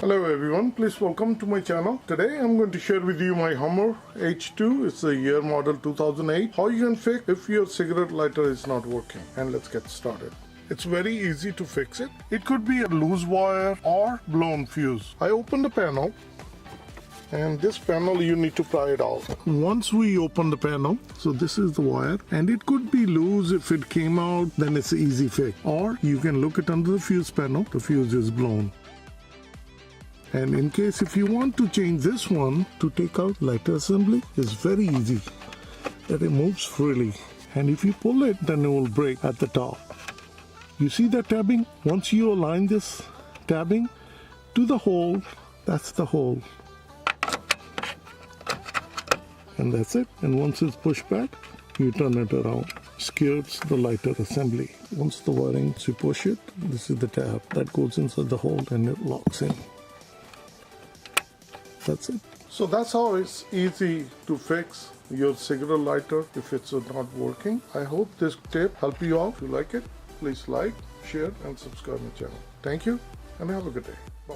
Hello everyone, please welcome to my channel. Today I'm going to share with you my HUMMER H2. It's a year model 2008. How you can fix if your cigarette lighter is not working. And let's get started. It's very easy to fix it. It could be a loose wire or blown fuse. I open the panel, and this panel you need to pry it out. Once we open the panel, so this is the wire, and it could be loose. If it came out, then it's an easy fix. Or you can look it under the fuse panel. The fuse is blown. And in case if you want to change this one to take out lighter assembly, it's very easy. That it moves freely, and if you pull it, then it will break at the top. You see that tabbing? Once you align this tabbing to the hole, that's the hole. And that's it. And once it's pushed back, you turn it around. Secures the lighter assembly. Once the wiring, you push it, this is the tab. That goes inside the hole and it locks in. That's it. So that's how it's easy to fix your cigarette lighter if it's not working. I hope this tip helped you out. If you like it, please like, share and subscribe my channel. Thank you and have a good day. Bye.